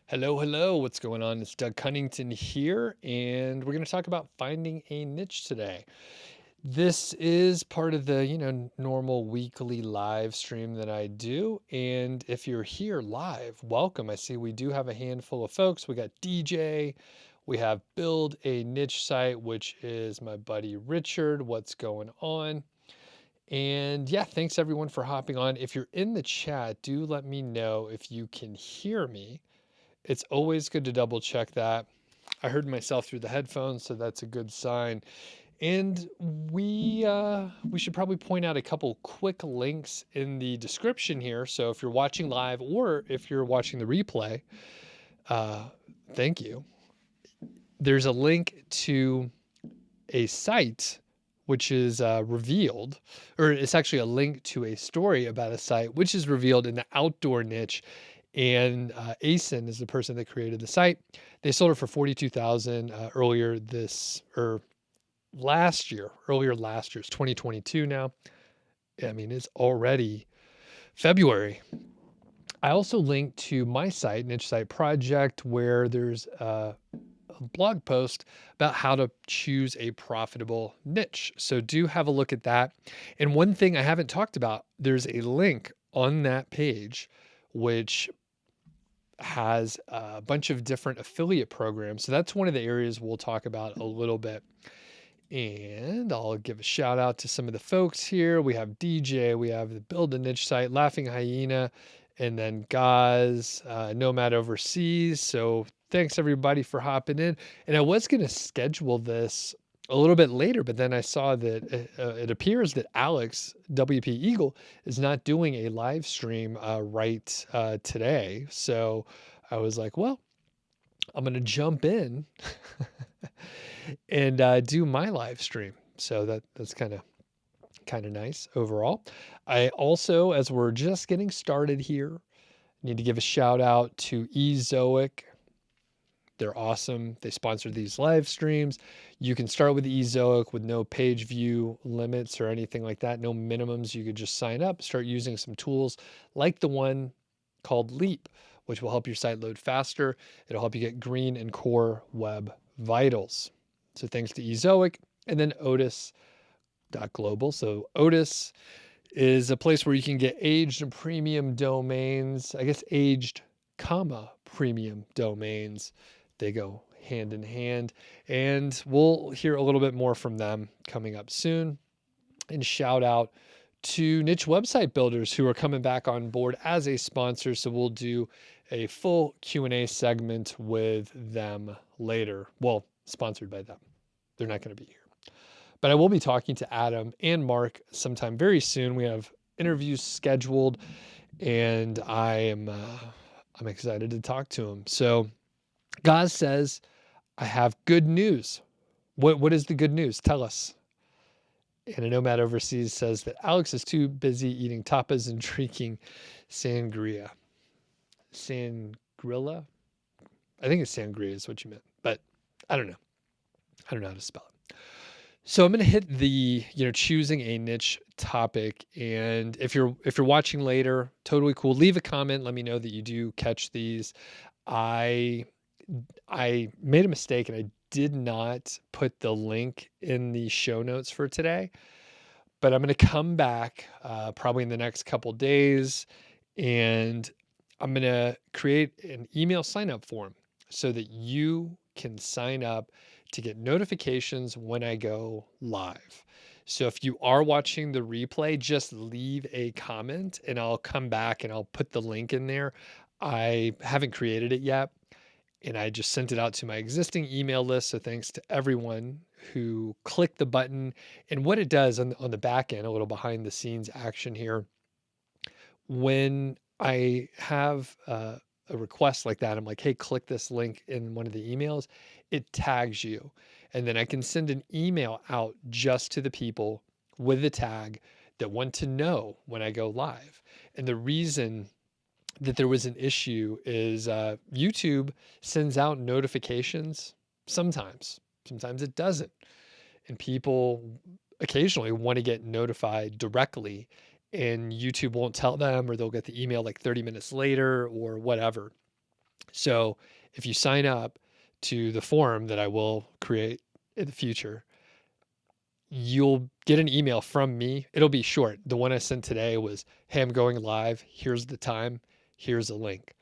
Hello, hello. What's going on? It's Doug Cunnington here, and we're going to talk about finding a niche today. This is part of the, normal weekly live stream that I do. And if you're here live, welcome. I see we do have a handful of folks. We got DJ, we have Build a Niche Site, which is my buddy Richard. What's going on? And yeah, thanks everyone for hopping on. If you're in the chat, do let me know if you can hear me. It's always good to double check that. I heard myself through the headphones, so that's a good sign. And we should probably point out a couple quick links in the description here. So if you're watching live or if you're watching the replay, uh, thank you. There's a link to a site which is revealed, or it's actually a link to a story about a site which is revealed in the outdoor niche. And Asen is the person that created the site. They sold it for 42,000 earlier last year. It's 2022 now. I mean, it's already February. I also linked to my site, Niche Site Project, where there's a blog post about how to choose a profitable niche. So do have a look at that. And one thing I haven't talked about, there's a link on that page which has a bunch of different affiliate programs. So that's one of the areas we'll talk about a little bit. And I'll give a shout out to some of the folks here. We have DJ, we have the Build a Niche Site, Laughing Hyena, and then Gaz, Nomad Overseas. So thanks everybody for hopping in. And I was going to schedule this a little bit later, but then I saw that it appears that Alex, WP Eagle, is not doing a live stream right today. So I was like, well, I'm going to jump in and do my live stream. So that's kind of nice overall. I also, as we're just getting started here, need to give a shout out to Ezoic. They're awesome. They sponsor these live streams. You can start with Ezoic with no page view limits or anything like that, no minimums. You could just sign up, start using some tools like the one called Leap, which will help your site load faster. It'll help you get green and core web vitals. So thanks to Ezoic. And then Odys.global. So Odys is a place where you can get aged and premium domains, I guess aged, premium domains. They go hand in hand. And we'll hear a little bit more from them coming up soon. And shout out to niche website builders who are coming back on board as a sponsor. So we'll do a full Q&A segment with them later. Well, sponsored by them. They're not going to be here. But I will be talking to Adam and Mark sometime very soon. We have interviews scheduled, and I'm excited to talk to them. So Gaz says, I have good news. What is the good news? Tell us. And a Nomad Overseas says that Alex is too busy eating tapas and drinking sangria. Sangrilla? I think it's sangria is what you meant, but I don't know. I don't know how to spell it. So I'm going to hit the, choosing a niche topic. And if you're watching later, totally cool. Leave a comment. Let me know that you do catch these. I made a mistake and I did not put the link in the show notes for today, but I'm going to come back probably in the next couple days, and I'm going to create an email sign up form so that you can sign up to get notifications when I go live. So if you are watching the replay, just leave a comment and I'll come back and I'll put the link in there. I haven't created it yet, and I just sent it out to my existing email list. So thanks to everyone who clicked the button. And what it does on the back end, a little behind the scenes action here, when I have a request like that, I'm like, hey, click this link in one of the emails, it tags you. And then I can send an email out just to the people with the tag that want to know when I go live. And the reason that there was an issue is YouTube sends out notifications sometimes it doesn't. And people occasionally want to get notified directly, and YouTube won't tell them, or they'll get the email like 30 minutes later or whatever. So if you sign up to the forum that I will create in the future, you'll get an email from me. It'll be short. The one I sent today was, hey, I'm going live. Here's the time. Here's a link.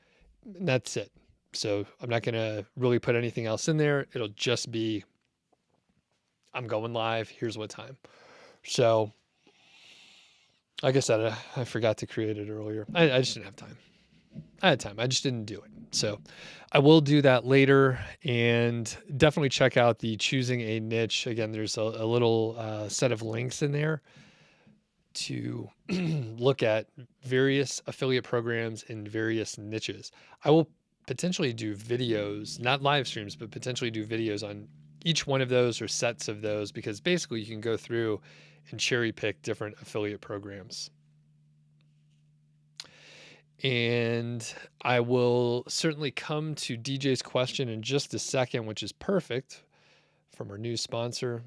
And that's it. So I'm not going to really put anything else in there. It'll just be, I'm going live. Here's what time. So like I said, I forgot to create it earlier. I just didn't have time. I had time. I just didn't do it. So I will do that later, and definitely check out the choosing a niche. Again, there's a little set of links in there to look at various affiliate programs in various niches. I will potentially do videos, not live streams, but potentially do videos on each one of those or sets of those, because basically you can go through and cherry pick different affiliate programs. And I will certainly come to DJ's question in just a second, which is perfect, from our new sponsor,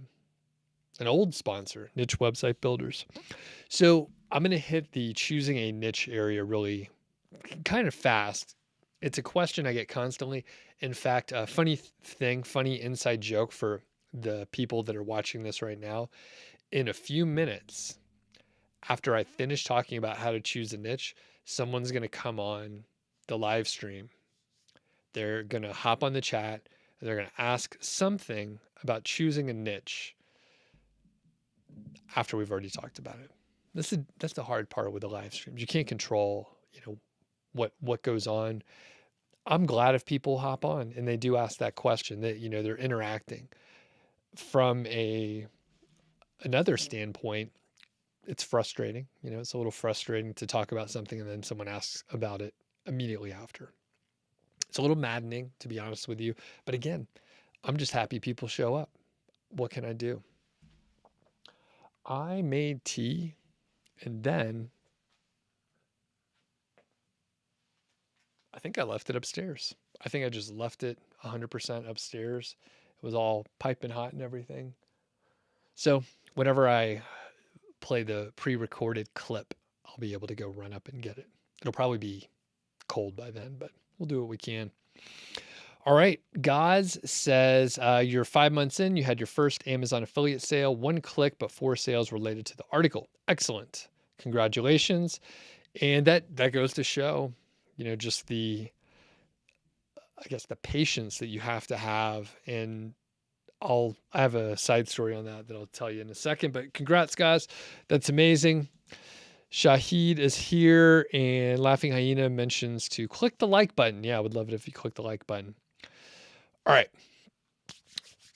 an old sponsor, Niche Website Builders. So I'm going to hit the choosing a niche area really kind of fast. It's a question I get constantly. In fact, a funny inside joke for the people that are watching this right now. In a few minutes, after I finish talking about how to choose a niche, someone's going to come on the live stream. They're going to hop on the chat and they're going to ask something about choosing a niche after we've already talked about it. That's the hard part with the live streams. You can't control, what goes on. I'm glad if people hop on and they do ask that question, that, they're interacting. From another standpoint, it's frustrating. It's a little frustrating to talk about something and then someone asks about it immediately after. It's a little maddening, to be honest with you. But again, I'm just happy people show up. What can I do? I made tea and then I think I left it upstairs. I think I just left it 100% upstairs. It was all piping hot and everything. So whenever I play the pre-recorded clip, I'll be able to go run up and get it. It'll probably be cold by then, but we'll do what we can. All right. Gaz says, you're 5 months in, you had your first Amazon affiliate sale, 1 click, but 4 sales related to the article. Excellent. Congratulations. And that goes to show, just the patience that you have to have. And I have a side story on that I'll tell you in a second, but congrats, guys. That's amazing. Shahid is here, and Laughing Hyena mentions to click the like button. Yeah, I would love it if you click the like button. All right.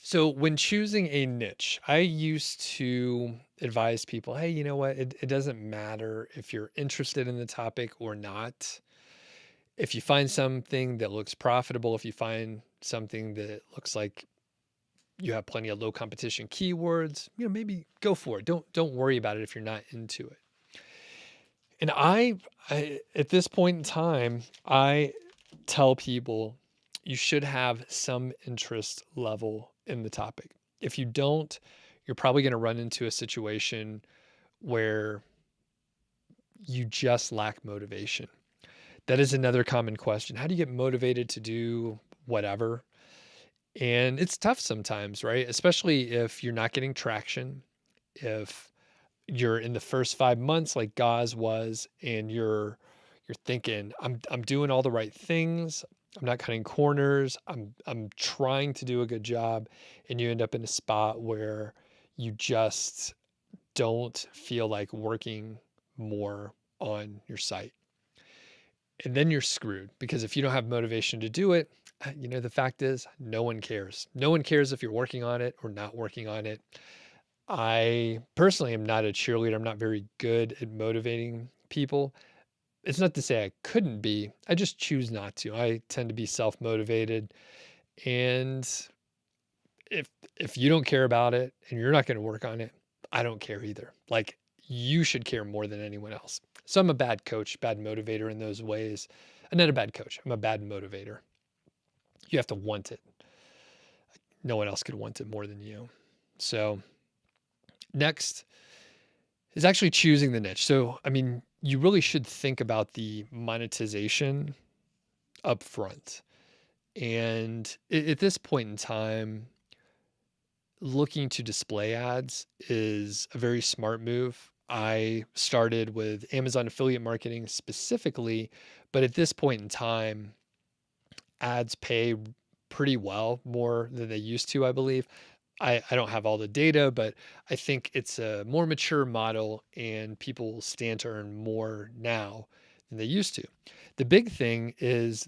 So when choosing a niche, I used to advise people, hey, you know what? It doesn't matter if you're interested in the topic or not. If you find something that looks profitable, if you find something that looks like you have plenty of low competition keywords, maybe go for it. Don't worry about it if you're not into it. And I at this point in time, I tell people you should have some interest level in the topic. If you don't, you're probably going to run into a situation where you just lack motivation. That is another common question. How do you get motivated to do whatever? And it's tough sometimes, right? Especially if you're not getting traction, if you're in the first 5 months like Gaz was, and you're thinking, I'm doing all the right things. I'm not cutting corners. I'm trying to do a good job. And you end up in a spot where you just don't feel like working more on your site. And then you're screwed, because if you don't have motivation to do it, the fact is no one cares. No one cares if you're working on it or not working on it. I personally am not a cheerleader. I'm not very good at motivating people. It's not to say I couldn't be. I just choose not to. I tend to be self-motivated. And if you don't care about it and you're not going to work on it, I don't care either. Like, you should care more than anyone else. So I'm a bad coach, bad motivator in those ways. I'm not a bad coach. I'm a bad motivator. You have to want it. No one else could want it more than you. So next is actually choosing the niche. So, you really should think about the monetization up front. And at this point in time, looking to display ads is a very smart move. I started with Amazon affiliate marketing specifically, but at this point in time, ads pay pretty well, more than they used to, I believe. I don't have all the data, but I think it's a more mature model and people will stand to earn more now than they used to. The big thing is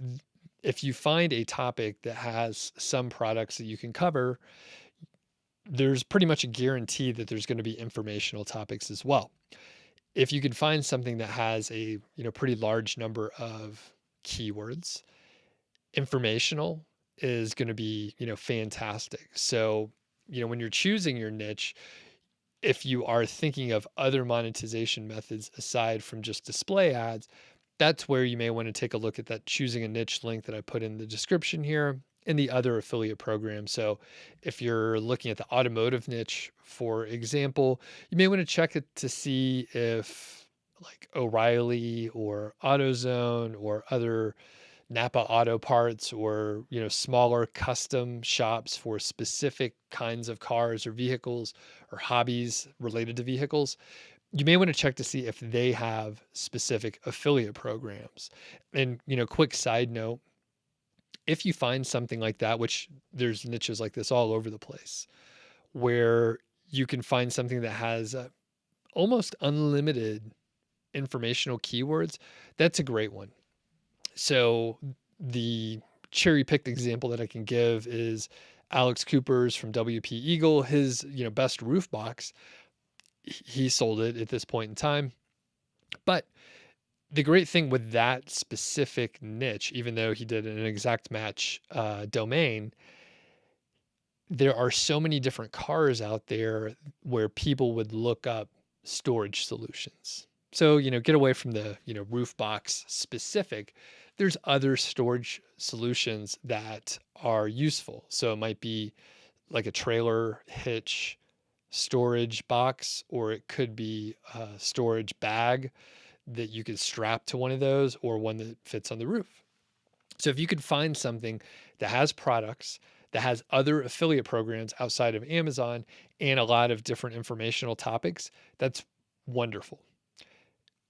if you find a topic that has some products that you can cover, there's pretty much a guarantee that there's going to be informational topics as well. If you can find something that has a, pretty large number of keywords, informational is going to be, fantastic. So, when you're choosing your niche, if you are thinking of other monetization methods aside from just display ads, that's where you may want to take a look at that choosing a niche link that I put in the description here and the other affiliate program. So if you're looking at the automotive niche, for example, you may want to check it to see if like O'Reilly or AutoZone or other Napa Auto Parts or, smaller custom shops for specific kinds of cars or vehicles or hobbies related to vehicles, you may want to check to see if they have specific affiliate programs. And, quick side note, if you find something like that, which there's niches like this all over the place, where you can find something that has almost unlimited informational keywords, that's a great one. So the cherry picked example that I can give is Alex Cooper's from WP Eagle, his, best roof box. He sold it at this point in time. But the great thing with that specific niche, even though he did an exact match domain, there are so many different cars out there where people would look up storage solutions. So, get away from the, roof box specific. There's other storage solutions that are useful. So it might be like a trailer hitch storage box, or it could be a storage bag that you could strap to one of those, or one that fits on the roof. So if you could find something that has products, that has other affiliate programs outside of Amazon and a lot of different informational topics, that's wonderful.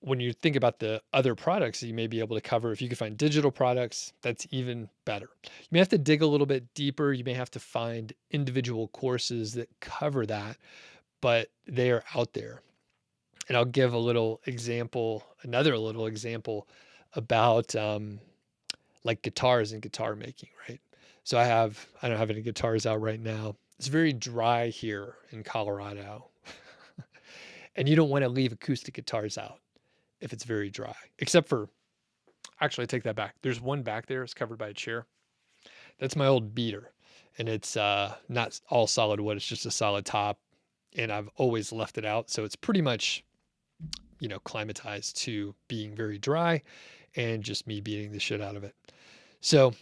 When you think about the other products that you may be able to cover, if you could find digital products, that's even better. You may have to dig a little bit deeper. You may have to find individual courses that cover that, but they are out there. And I'll give another little example about like guitars and guitar making, right? So I don't have any guitars out right now. It's very dry here in Colorado. And you don't want to leave acoustic guitars out if it's very dry, except for, actually, I take that back. There's one back there. It's covered by a chair. That's my old beater. And it's not all solid wood. It's just a solid top. And I've always left it out. So it's pretty much, climatized to being very dry and just me beating the shit out of it. So,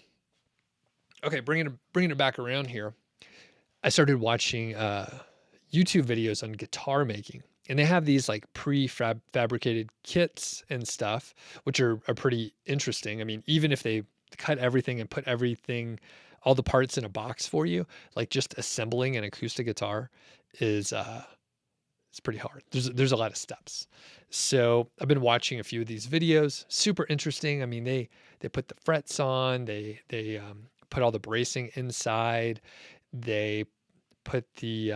okay, bringing it back around here. I started watching YouTube videos on guitar making. And they have these like prefabricated kits and stuff, which are pretty interesting. I mean, even if they cut everything and put all the parts in a box for you, like just assembling an acoustic guitar is it's pretty hard. There's a lot of steps. So I've been watching a few of these videos. Super interesting. I mean, they put the frets on, they put all the bracing inside, they put the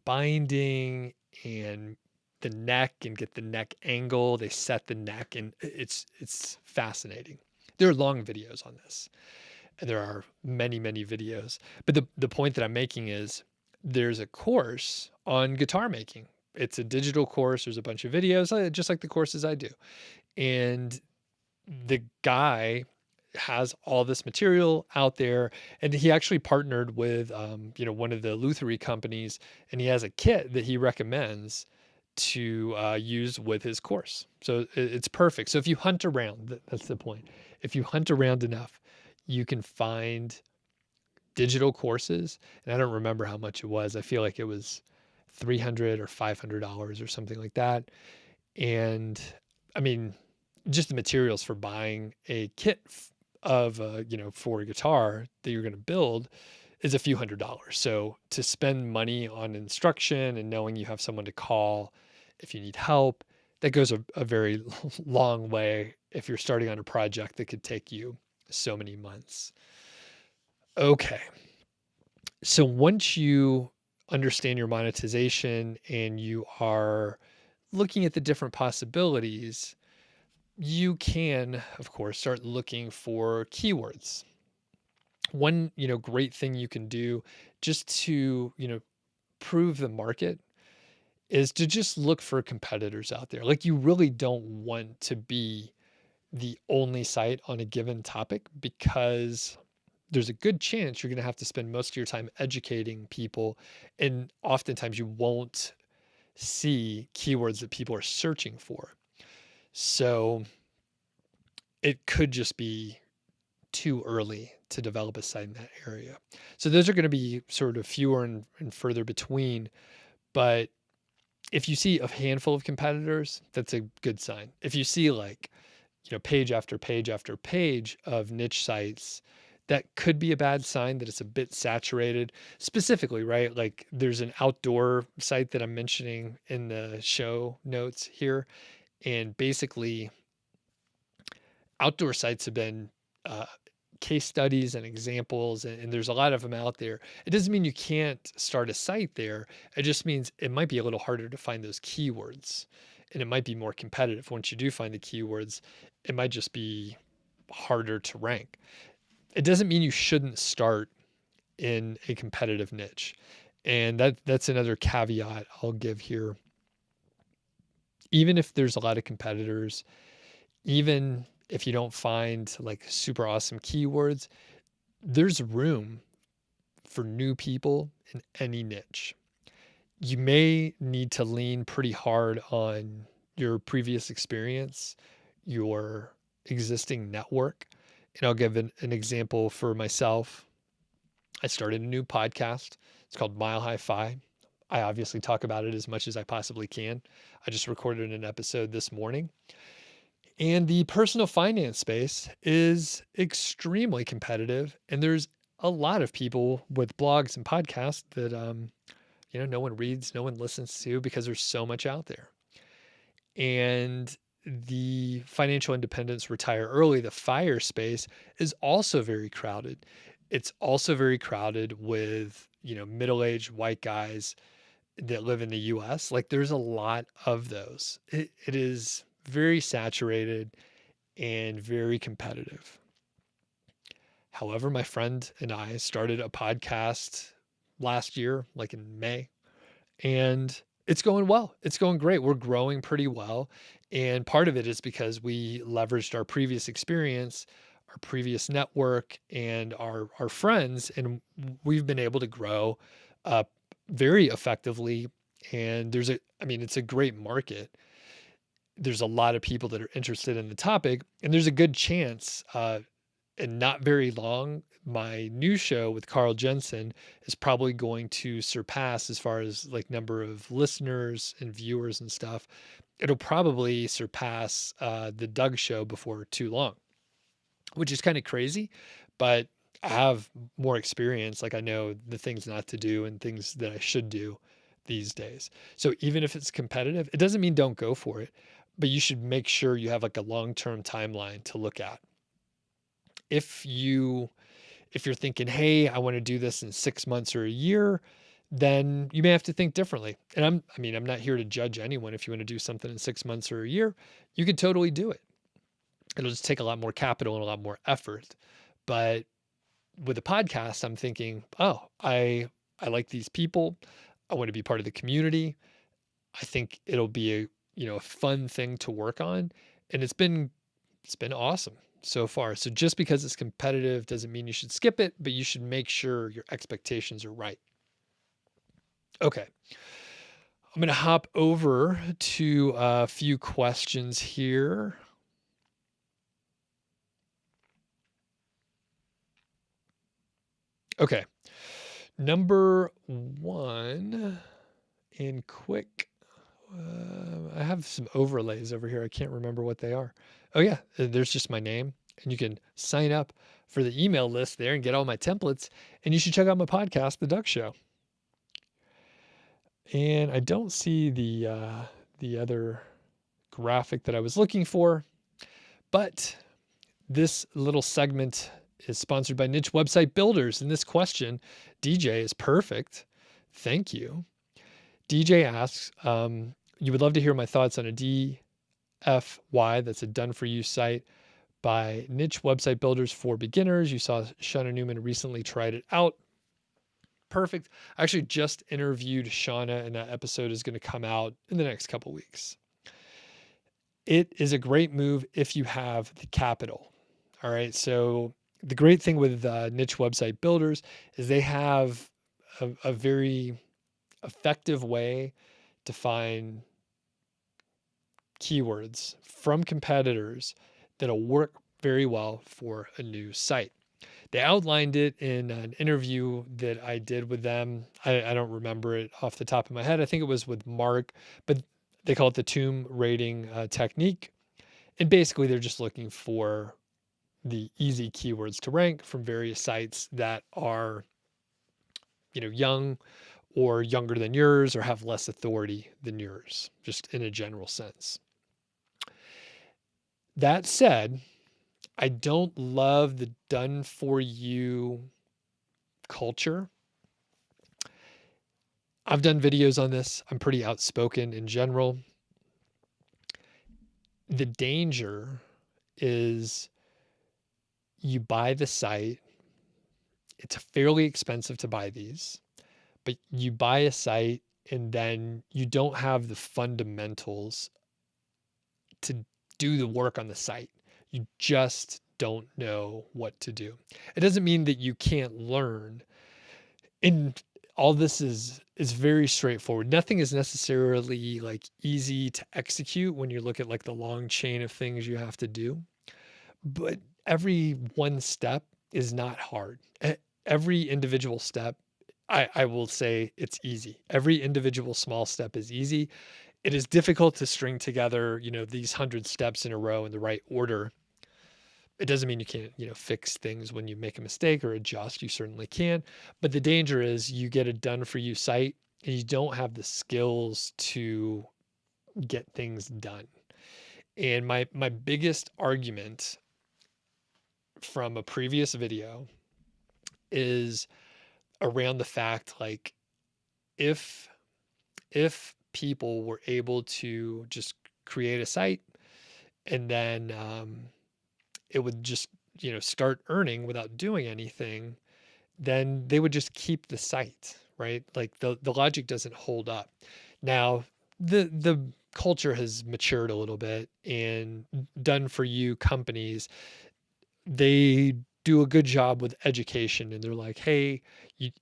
binding and the neck and get the neck angle. They set the neck, and it's fascinating. There are long videos on this, and there are many, many videos. But the point that I'm making is there's a course on guitar making. It's a digital course. There's a bunch of videos, just like the courses I do. And the guy has all this material out there, and he actually partnered with, one of the lutherie companies, and he has a kit that he recommends to use with his course. So it's perfect. So if you hunt around, that's the point. If you hunt around enough, you can find digital courses. And I don't remember how much it was. I feel like it was $300 or $500 or something like that. And I mean, just the materials for buying a kit of, for a guitar that you're going to build is a few $100s. So to spend money on instruction and knowing you have someone to call if you need help, that goes a very long way if you're starting on a project that could take you so many months. Okay. So once you understand your monetization and you are looking at the different possibilities, you can, of course, start looking for keywords. One, great thing you can do just to, prove the market is to just look for competitors out there. Like, you really don't want to be the only site on a given topic, because there's a good chance you're going to have to spend most of your time educating people. And oftentimes you won't see keywords that people are searching for. So it could just be too early to develop a site in that area. So those are going to be sort of fewer and further between. But if you see a handful of competitors, that's a good sign. If you see page after page after page of niche sites, that could be a bad sign that it's a bit saturated. Specifically, right? Like, there's an outdoor site that I'm mentioning in the show notes here. And basically, outdoor sites have been case studies and examples, and there's a lot of them out there. It doesn't mean you can't start a site there. It just means it might be a little harder to find those keywords, and it might be more competitive. Once you do find the keywords, it might just be harder to rank. It doesn't mean you shouldn't start in a competitive niche. And that's another caveat I'll give here. Even if there's a lot of competitors, even if you don't find like super awesome keywords, there's room for new people in any niche. You may need to lean pretty hard on your previous experience, your existing network. And I'll give an example for myself. I started a new podcast. It's called Mile High Fi. I obviously talk about it as much as I possibly can. I just recorded an episode this morning. And the personal finance space is extremely competitive. And there's a lot of people with blogs and podcasts that, no one reads, no one listens to, because there's so much out there. And the financial independence, retire early, the FIRE space, is also very crowded. It's also very crowded with, middle-aged white guys that live in the US. Like, there's a lot of those. It is very saturated and very competitive. However, my friend and I started a podcast last year, like in May, and it's going well. It's going great. We're growing pretty well. And part of it is because we leveraged our previous experience, our previous network, and our friends, and we've been able to grow very effectively. And it's a great market. There's a lot of people that are interested in the topic, and there's a good chance, and not very long, my new show with Carl Jensen is probably going to surpass, as far as like number of listeners and viewers and stuff, it'll probably surpass the Doug Show before too long, which is kind of crazy, but I have more experience. Like, I know the things not to do and things that I should do these days. So even if it's competitive, it doesn't mean don't go for it, but you should make sure you have like a long-term timeline to look at. If you're thinking, hey, I want to do this in 6 months or a year, then you may have to think differently. And I'm not here to judge anyone. If you want to do something in 6 months or a year, you could totally do it. It'll just take a lot more capital and a lot more effort. But with a podcast, I'm thinking, oh, I like these people. I want to be part of the community. I think it'll be a fun thing to work on. And it's been awesome so far. So just because it's competitive doesn't mean you should skip it, but you should make sure your expectations are right. Okay. I'm going to hop over to a few questions here. Okay. Number one, in quick, I have some overlays over here. I can't remember what they are. Oh yeah, there's just my name. And you can sign up for the email list there and get all my templates. And you should check out my podcast, The Doug Show. And I don't see the other graphic that I was looking for, but this little segment is sponsored by Niche Website Builders. And this question, DJ, is perfect. Thank you. DJ asks, you would love to hear my thoughts on a DFY, that's a done-for-you site by Niche Website Builders for beginners. You saw Shauna Newman recently tried it out. Perfect. I actually just interviewed Shauna, and that episode is going to come out in the next couple weeks. It is a great move if you have the capital. All right. So the great thing with Niche Website Builders is they have a very effective way to find keywords from competitors that'll work very well for a new site. They outlined it in an interview that I did with them. I don't remember it off the top of my head. I think it was with Mark, but they call it the tomb rating technique. And basically, they're just looking for the easy keywords to rank from various sites that are, young or younger than yours or have less authority than yours, just in a general sense. That said, I don't love the done for you culture. I've done videos on this. I'm pretty outspoken in general. The danger is you buy the site. It's fairly expensive to buy these, but you buy a site and then you don't have the fundamentals to do the work on the site. You just don't know what to do. It doesn't mean that you can't learn. And all this is very straightforward. Nothing is necessarily like easy to execute when you look at like the long chain of things you have to do. But every one step is not hard. Every individual step, I will say it's easy. Every individual small step is easy. It is difficult to string together, these 100 steps in a row in the right order. It doesn't mean you can't, fix things when you make a mistake or adjust. You certainly can. But the danger is you get a done for you site and you don't have the skills to get things done. And my biggest argument from a previous video is around the fact, like, if people were able to just create a site and then it would just, start earning without doing anything, then they would just keep the site, right? Like the logic doesn't hold up. Now, the culture has matured a little bit, and done for you companies, they do a good job with education, and they're like, hey,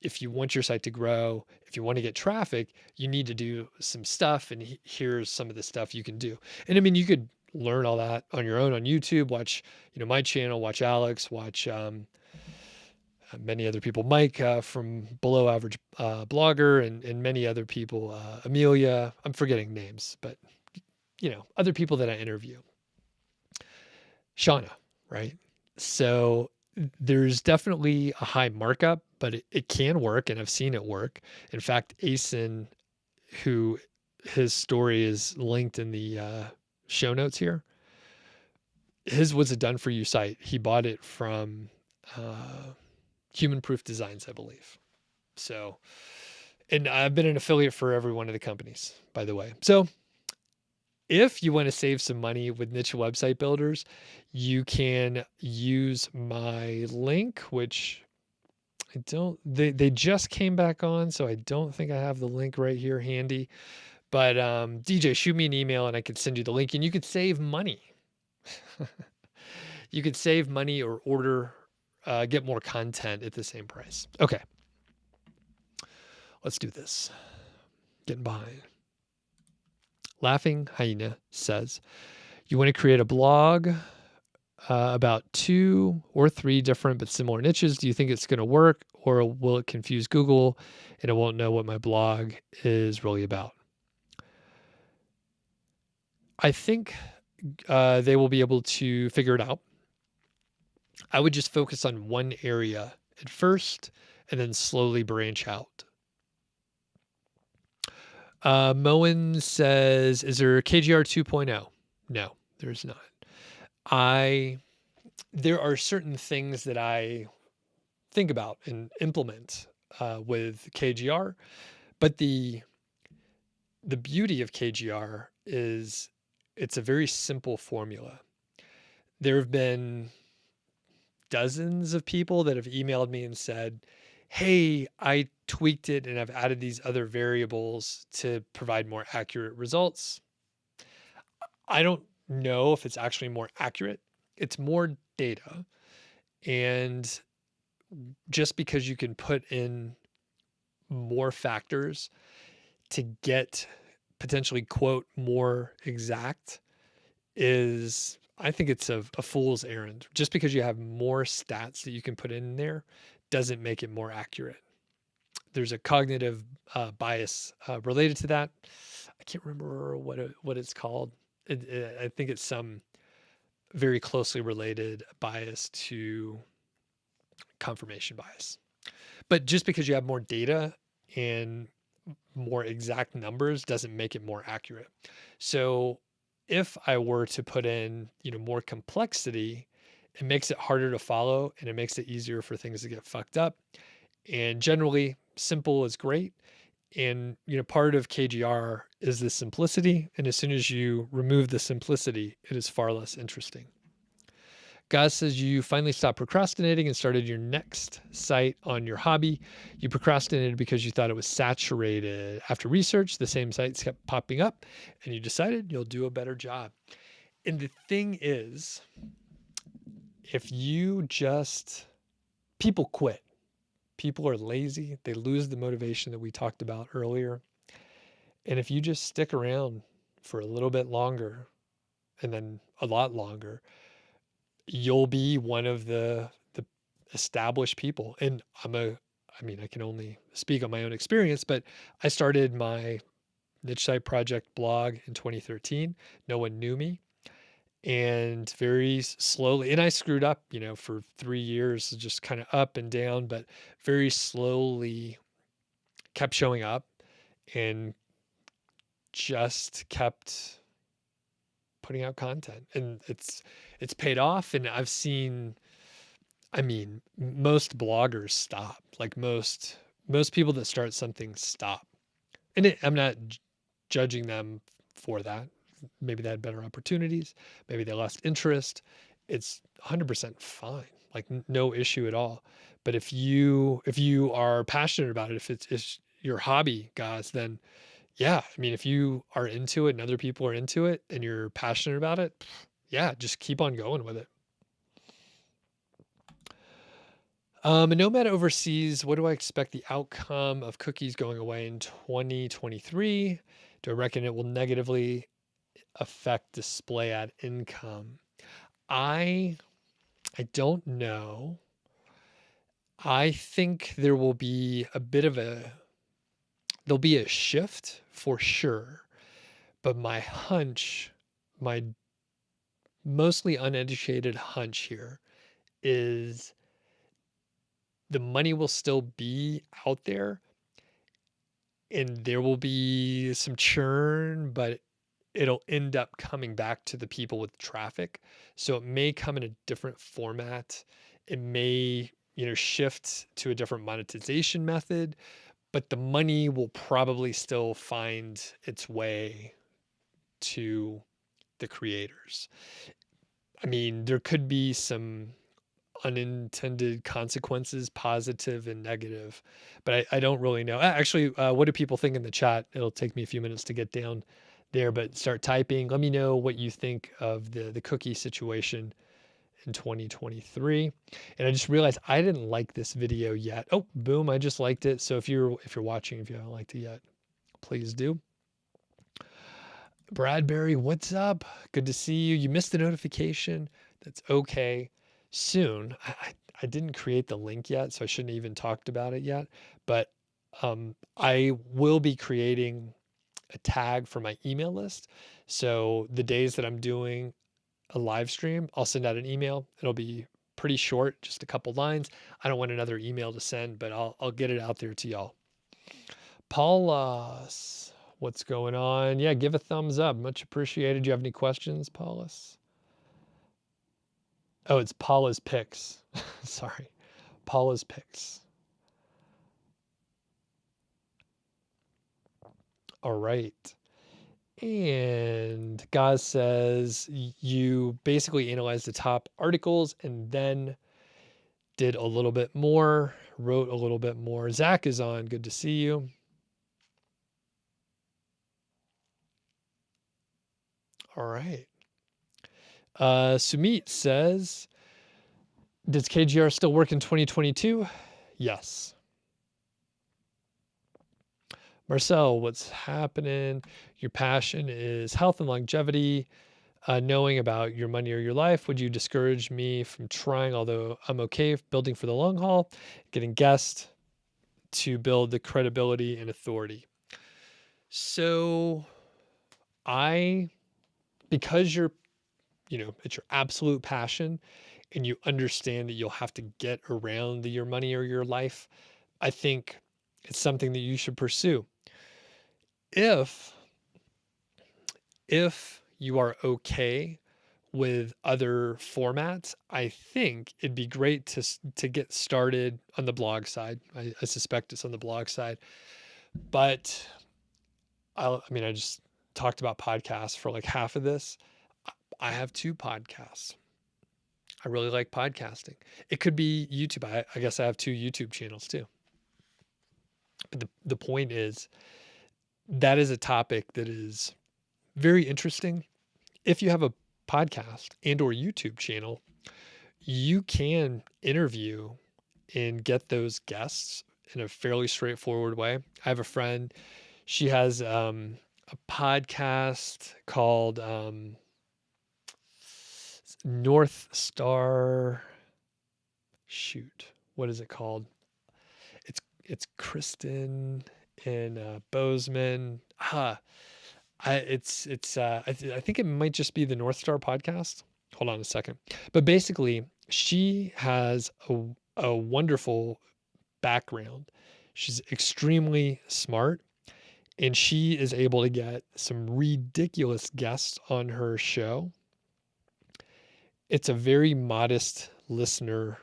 if you want your site to grow, if you want to get traffic, you need to do some stuff, and here's some of the stuff you can do. And I mean, you could learn all that on your own on YouTube. Watch, my channel, watch Alex, watch many other people, Mike from Below Average Blogger, and many other people, Amelia, I'm forgetting names, but other people that I interview. Shauna, right? So there's definitely a high markup, but it can work, and I've seen it work. In fact, Asen, who his story is linked in the show notes here, his was a done for you site. He bought it from Human Proof Designs, I believe. So, and I've been an affiliate for every one of the companies, by the way. So if you want to save some money with Niche Website Builders, you can use my link, which they just came back on, so I don't think I have the link right here handy. But DJ, shoot me an email and I can send you the link, and you could save money. You could save money or order, get more content at the same price. Okay. Let's do this. Getting behind. Laughing Hyena says, you want to create a blog about 2 or 3 different but similar niches. Do you think it's going to work, or will it confuse Google and it won't know what my blog is really about? I think they will be able to figure it out. I would just focus on one area at first and then slowly branch out. Moen says, is there KGR 2.0? No, there's not. There are certain things that I think about and implement with KGR, but the beauty of KGR is it's a very simple formula. There have been dozens of people that have emailed me and said, hey, I tweaked it and I've added these other variables to provide more accurate results. I don't know if it's actually more accurate. It's more data. And just because you can put in more factors to get potentially, quote, more exact is, I think it's a fool's errand. Just because you have more stats that you can put in there doesn't make it more accurate. There's a cognitive bias related to that. I can't remember what it's called. I think it's some very closely related bias to confirmation bias. But just because you have more data and more exact numbers doesn't make it more accurate. So if I were to put in, more complexity, it makes it harder to follow and it makes it easier for things to get fucked up. And generally, simple is great. And, part of KGR is the simplicity. And as soon as you remove the simplicity, it is far less interesting. Gaz says you finally stopped procrastinating and started your next site on your hobby. You procrastinated because you thought it was saturated. After research, the same sites kept popping up and you decided you'll do a better job. And the thing is, if you people quit. People are lazy. They lose the motivation that we talked about earlier. And if you just stick around for a little bit longer and then a lot longer, you'll be one of the established people. And I can only speak on my own experience, but I started my niche site project blog in 2013. No one knew me. And very slowly, and I screwed up, for 3 years, just kind of up and down, but very slowly kept showing up and just kept putting out content, and it's paid off. And I've seen, most bloggers stop. Like most people that start something stop, and I'm not judging them for that. Maybe they had better opportunities, maybe they lost interest. It's 100% fine, like no issue at all. But if you are passionate about it, if it's your hobby, guys, then yeah, if you are into it and other people are into it and you're passionate about it, yeah, just keep on going with it. A nomad overseas, what do I expect the outcome of cookies going away in 2023? Do I reckon it will negatively affect display ad income? I don't know. I think there will be there'll be a shift for sure. But my mostly uneducated hunch here is the money will still be out there and there will be some churn, but it'll end up coming back to the people with traffic. So it may come in a different format. It may, shift to a different monetization method, but the money will probably still find its way to the creators. There could be some unintended consequences, positive and negative, but I don't really know. Actually, what do people think in the chat? It'll take me a few minutes to get down there, but start typing. Let me know what you think of the cookie situation in 2023. And I just realized I didn't like this video yet. Oh, boom, I just liked it. So if you're watching, if you haven't liked it yet, please do. Bradbury, what's up? Good to see you. You missed the notification. That's okay. Soon, I didn't create the link yet, so I shouldn't even talked about it yet. But I will be creating a tag for my email list. So the days that I'm doing a live stream, I'll send out an email. It'll be pretty short, just a couple lines. I don't want another email to send, but I'll get it out there to y'all. Paulus, what's going on? Yeah, give a thumbs up. Much appreciated. Do you have any questions, Paulus? Oh, it's Paula's Picks. Sorry. Paula's Picks. All right. And Gaz says you basically analyzed the top articles and then did a little bit more, wrote a little bit more. Zach is on. Good to see you. All right. Sumit says, does KGR still work in 2022? Yes. Marcel, what's happening? Your passion is health and longevity. Knowing about your money or your life, would you discourage me from trying, although I'm okay building for the long haul, getting guests to build the credibility and authority? So because it's your absolute passion and you understand that you'll have to get around your money or your life, I think it's something that you should pursue. If you are okay with other formats, I think it'd be great to get started on the blog side. I suspect it's on the blog side, but I just talked about podcasts for like half of this. I have 2 podcasts. I really like podcasting. It could be YouTube. I guess I have 2 YouTube channels too. But the point is, that is a topic that is very interesting. If you have a podcast and or YouTube channel, you can interview and get those guests in a fairly straightforward way. I have a friend, she has a podcast called North Star. Shoot, what is it called? It's Kristen and Bozeman. I think it might just be the North Star podcast. Hold on a second. But basically, she has a wonderful background. She's extremely smart, and she is able to get some ridiculous guests on her show. It's a very modest listenership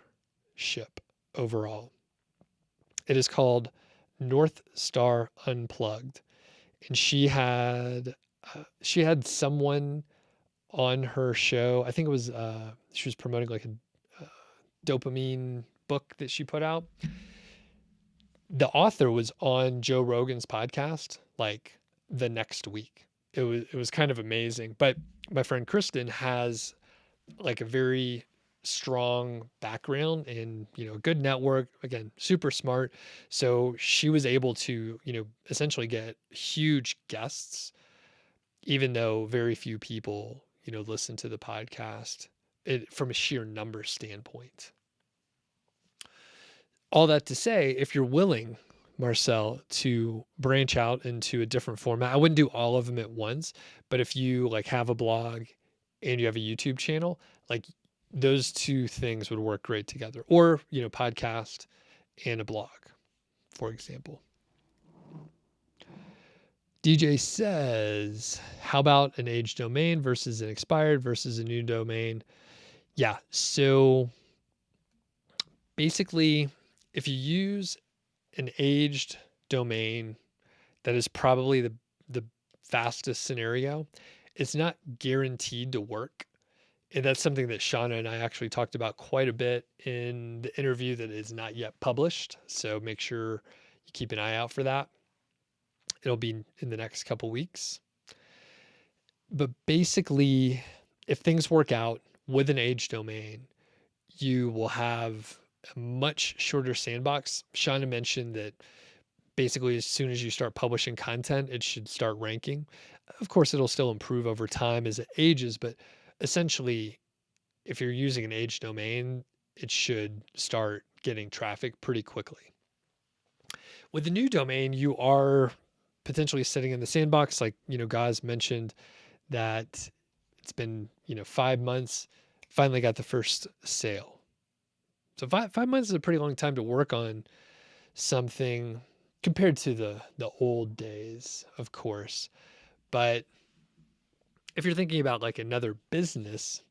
overall. It is called North Star Unplugged. And she had someone on her show. I think it was she was promoting like a dopamine book that she put out. The author was on Joe Rogan's podcast like the next week. It was kind of amazing. But my friend Kristen has like a very strong background and a good network, again, super smart. So she was able to essentially get huge guests, even though very few people listen to the podcast from a sheer number standpoint. All that to say, if you're willing, Marcel, to branch out into a different format, I wouldn't do all of them at once, but if you like have a blog and you have a YouTube channel, like those 2 things would work great together. Or, podcast and a blog, for example. DJ says, how about an aged domain versus an expired versus a new domain? Yeah. So basically, if you use an aged domain, that is probably the fastest scenario. It's not guaranteed to work. And that's something that Shauna and I actually talked about quite a bit in the interview that is not yet published. So make sure you keep an eye out for that. It'll be in the next couple weeks. But basically, if things work out with an aged domain, you will have a much shorter sandbox. Shauna mentioned that basically as soon as you start publishing content, it should start ranking. Of course, it'll still improve over time as it ages, but essentially, if you're using an aged domain, it should start getting traffic pretty quickly. With the new domain, you are potentially sitting in the sandbox. Like, Gaz mentioned that it's been, 5 months, finally got the first sale. So 5 months is a pretty long time to work on something compared to the old days, of course. But if you're thinking about like another business,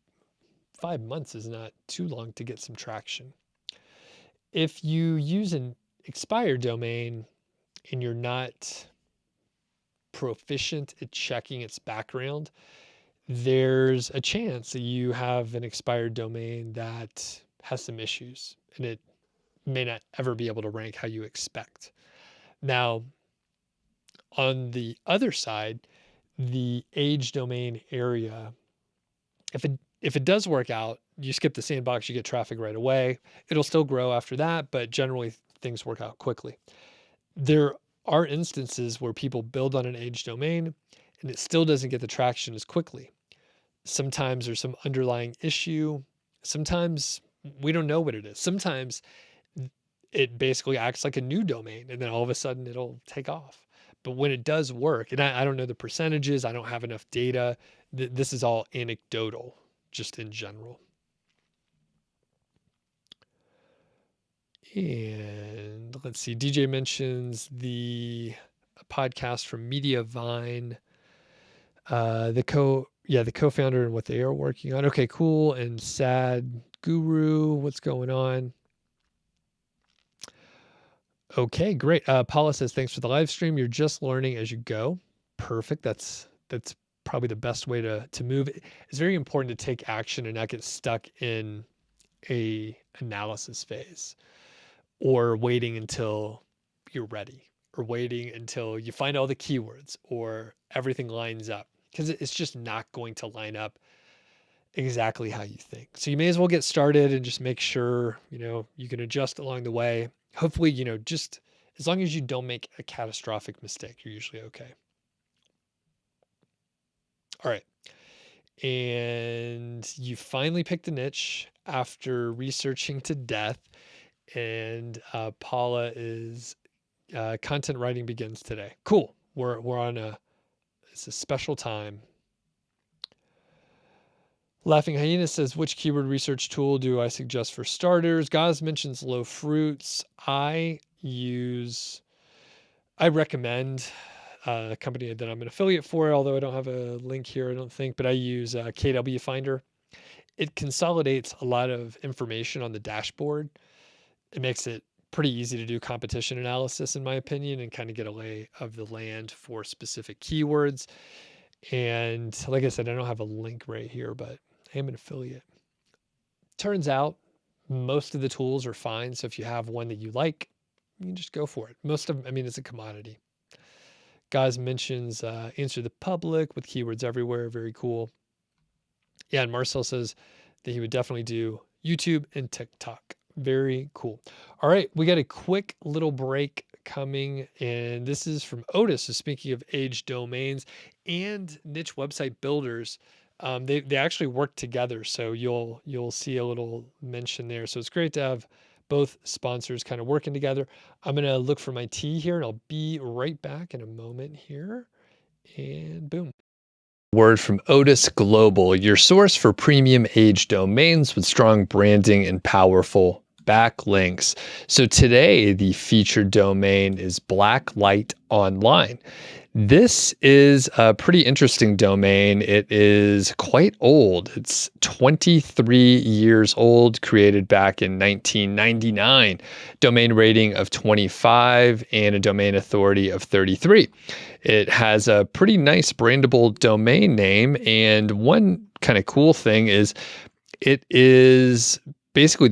5 months is not too long to get some traction. If you use an expired domain and you're not proficient at checking its background, there's a chance that you have an expired domain that has some issues and it may not ever be able to rank how you expect. Now, on the other side, the age domain area, if it does work out, you skip the sandbox, you get traffic right away. It'll still grow after that, but generally things work out quickly. There are instances where people build on an age domain and it still doesn't get the traction as quickly. Sometimes there's some underlying issue. Sometimes we don't know what it is. Sometimes it basically acts like a new domain and then all of a sudden it'll take off. But when it does work, and I don't know the percentages, I don't have enough data. This is all anecdotal, just in general. And let's see, DJ mentions the podcast from Mediavine, the co-founder and what they are working on. Okay, cool. And Sad Guru, what's going on? Okay, great. Paula says, thanks for the live stream. You're just learning as you go. Perfect. That's probably the best way to move. It's very important to take action and not get stuck in a analysis phase or waiting until you're ready or waiting until you find all the keywords or everything lines up, because it's just not going to line up exactly how you think. So you may as well get started and just make sure, you can adjust along the way. Hopefully, just as long as you don't make a catastrophic mistake, you're usually okay. All right. And you finally picked a niche after researching to death. And Paula is content writing begins today. Cool. We're on it's a special time. Laughing Hyena says, which keyword research tool do I suggest for starters? Gaz mentions Low Fruits. I recommend a company that I'm an affiliate for, although I don't have a link here, I don't think, but I use KW Finder. It consolidates a lot of information on the dashboard. It makes it pretty easy to do competition analysis, in my opinion, and kind of get a lay of the land for specific keywords. And like I said, I don't have a link right here, but I am an affiliate. Turns out most of the tools are fine. So if you have one that you like, you can just go for it. Most of them, it's a commodity. Guys mentions answer the public with keywords everywhere. Very cool. Yeah, and Marcel says that he would definitely do YouTube and TikTok. Very cool. All right, we got a quick little break coming, and this is from Odys. So speaking of age domains and niche website builders, they actually work together. So you'll see a little mention there. So it's great to have both sponsors kind of working together. I'm going to look for my tea here, and I'll be right back in a moment here. And boom. Word from Odys Global, your source for premium age domains with strong branding and powerful backlinks. So today, the featured domain is Blacklight Online. This is a pretty interesting domain. It is quite old. It's 23 years old, created back in 1999. Domain rating of 25 and a domain authority of 33. It has a pretty nice brandable domain name. And one kind of cool thing is it is basically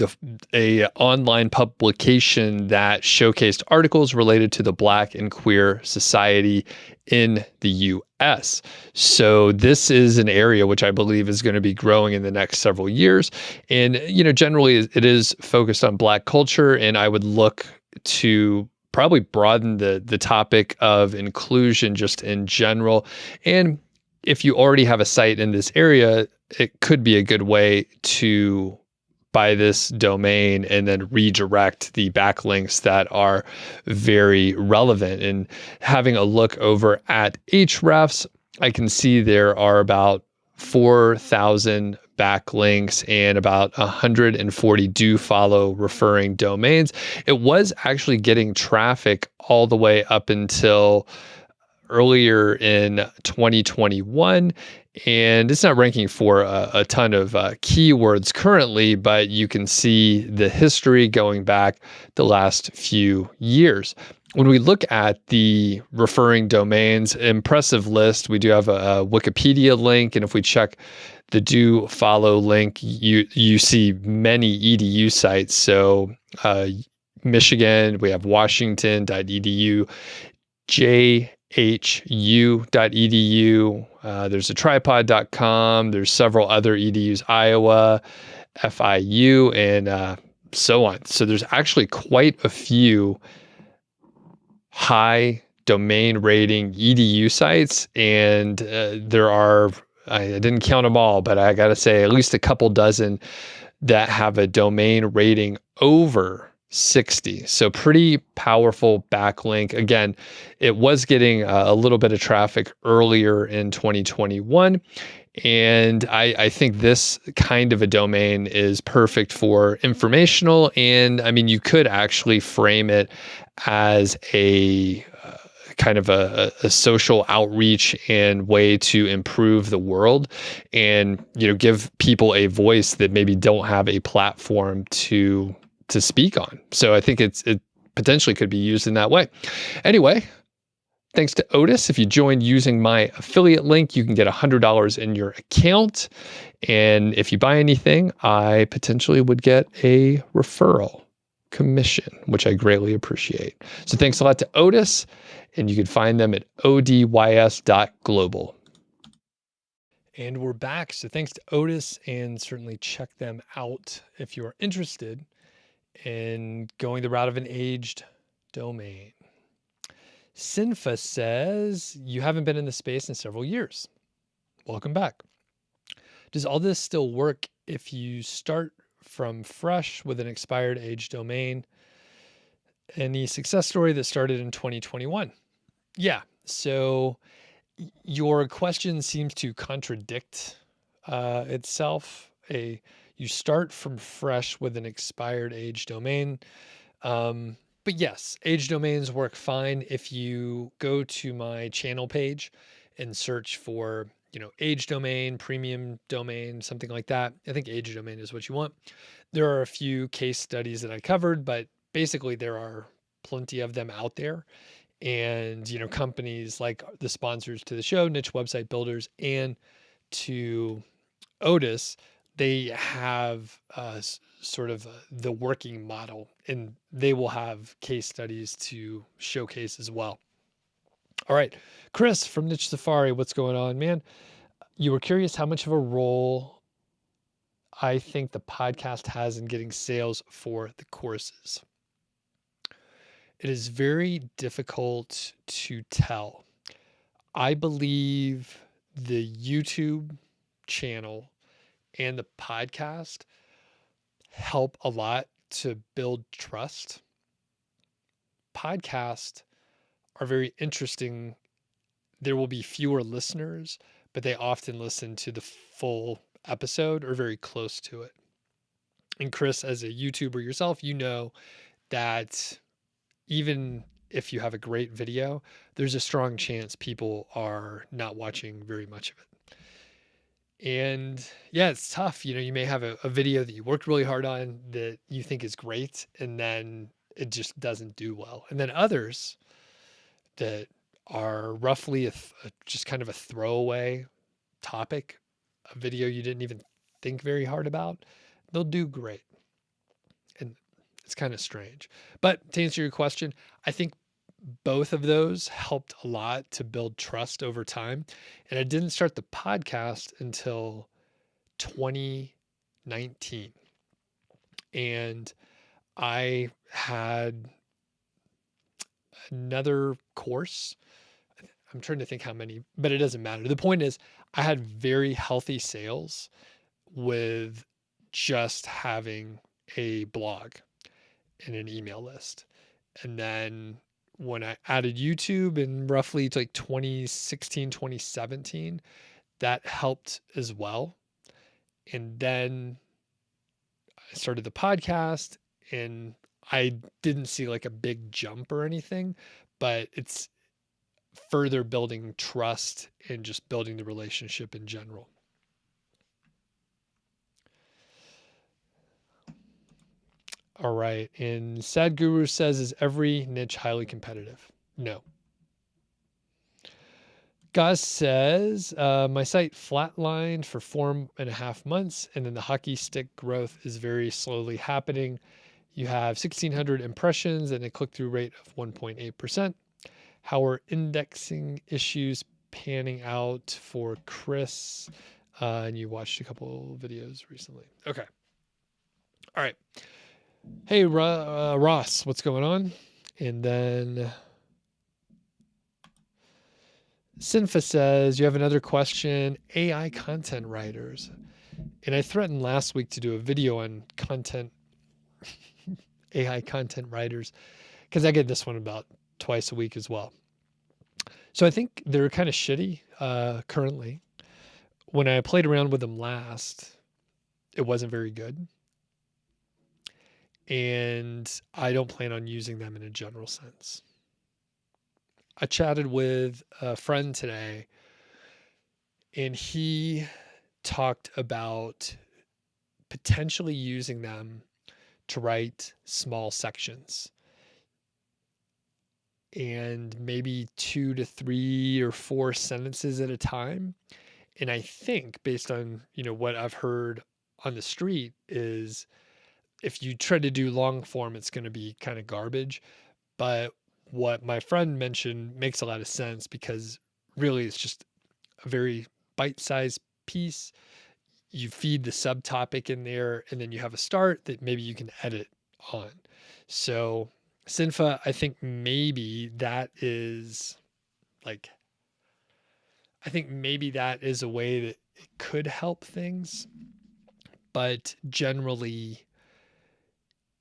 a online publication that showcased articles related to the Black and queer society in the U.S. So this is an area which I believe is going to be growing in the next several years. And, generally it is focused on Black culture, and I would look to probably broaden the topic of inclusion just in general. And if you already have a site in this area, it could be a good way to buy this domain and then redirect the backlinks that are very relevant. And having a look over at Ahrefs, I can see there are about 4,000 backlinks and about 140 do follow referring domains. It was actually getting traffic all the way up until earlier in 2021. And it's not ranking for a ton of keywords currently, but you can see the history going back the last few years. When we look at the referring domains, impressive list. We do have a Wikipedia link, and if we check the do follow link, you see many EDU sites. So Michigan, we have Washington.edu, jhu.edu, there's a tripod.com, there's several other edus, Iowa, FIU, and so on. So there's actually quite a few high domain rating EDU sites, and there are, I didn't count them all, but I got to say at least a couple dozen that have a domain rating over 60. So pretty powerful backlink. Again, it was getting a little bit of traffic earlier in 2021. And I think this kind of a domain is perfect for informational. And I mean, you could actually frame it as a kind of a social outreach and way to improve the world, and give people a voice that maybe don't have a platform to speak on. So I think it potentially could be used in that way. Anyway, thanks to Odys. If you join using my affiliate link, you can get $100 in your account. And if you buy anything, I potentially would get a referral commission, which I greatly appreciate. So thanks a lot to Odys, and you can find them at odys.global. And we're back. So thanks to Odys, and certainly check them out if you're interested in going the route of an aged domain. Sinfa says, you haven't been in the space in several years. Welcome back. Does all this still work if you start from fresh with an expired age domain? Any success story that started in 2021? Yeah. So your question seems to contradict itself. You start from fresh with an expired age domain. But yes, age domains work fine. If you go to my channel page and search for, age domain, premium domain, something like that, I think age domain is what you want. There are a few case studies that I covered, but basically there are plenty of them out there. And, companies like the sponsors to the show, Niche Website Builders, and to Odys, they have sort of the working model, and they will have case studies to showcase as well. All right, Chris from Niche Safari, what's going on, man? You were curious how much of a role I think the podcast has in getting sales for the courses. It is very difficult to tell. I believe the YouTube channel and the podcast help a lot to build trust. Podcasts are very interesting. There will be fewer listeners, but they often listen to the full episode or very close to it. And Chris, as a YouTuber yourself, you know that even if you have a great video, there's a strong chance people are not watching very much of it. And yeah, it's tough. You may have a video that you worked really hard on that you think is great, and then it just doesn't do well. And then others that are roughly just kind of a throwaway topic, a video you didn't even think very hard about, they'll do great. And it's kind of strange. But to answer your question, I think both of those helped a lot to build trust over time. And I didn't start the podcast until 2019. And I had another course. I'm trying to think how many, but it doesn't matter. The point is, I had very healthy sales with just having a blog and an email list. And then when I added YouTube in roughly like 2016, 2017, that helped as well. And then I started the podcast, and I didn't see like a big jump or anything, but it's further building trust and just building the relationship in general. All right. And Sad Guru says, is every niche highly competitive? No. Gaz says, my site flatlined for 4.5 months, and then the hockey stick growth is very slowly happening. You have 1,600 impressions and a click-through rate of 1.8%. How are indexing issues panning out for Chris? And you watched a couple videos recently. Okay. All right. Hey, Ross, what's going on? And then Sinfa says, you have another question, AI content writers. And I threatened last week to do a video on content, AI content writers, because I get this one about twice a week as well. So I think they're kind of shitty currently. When I played around with them last, it wasn't very good. And I don't plan on using them in a general sense. I chatted with a friend today, and he talked about potentially using them to write small sections and maybe 2 to 3 or 4 sentences at a time. And I think based on, what I've heard on the street is if you try to do long form, it's going to be kind of garbage. But what my friend mentioned makes a lot of sense, because really it's just a very bite-sized piece. You feed the subtopic in there, and then you have a start that maybe you can edit on. So Sinfa, I think maybe that is a way that it could help things. But generally,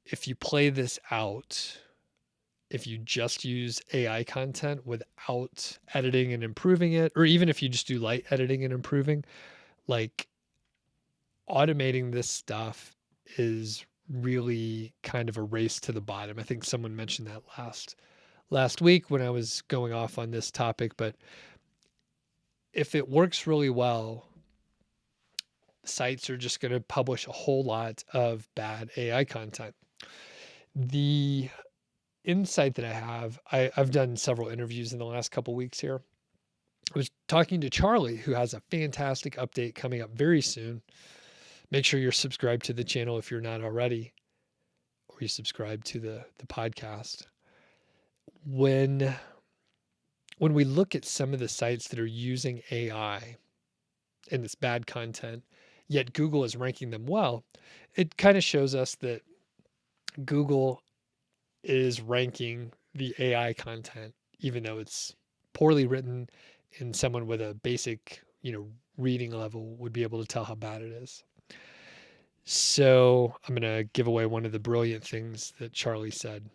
if you play this out, if you just use AI content without editing and improving it, or even if you just do light editing and improving, like automating this stuff is really kind of a race to the bottom. I think someone mentioned that last week when I was going off on this topic, but if it works really well, sites are just going to publish a whole lot of bad AI content. The insight that I have, I've done several interviews in the last couple of weeks here. I was talking to Charlie, who has a fantastic update coming up very soon. Make sure you're subscribed to the channel if you're not already, or you subscribe to the podcast. When we look at some of the sites that are using AI and this bad content, yet Google is ranking them well, it kind of shows us that Google is ranking the AI content, even though it's poorly written and someone with a basic, reading level would be able to tell how bad it is. So I'm going to give away one of the brilliant things that Charlie said.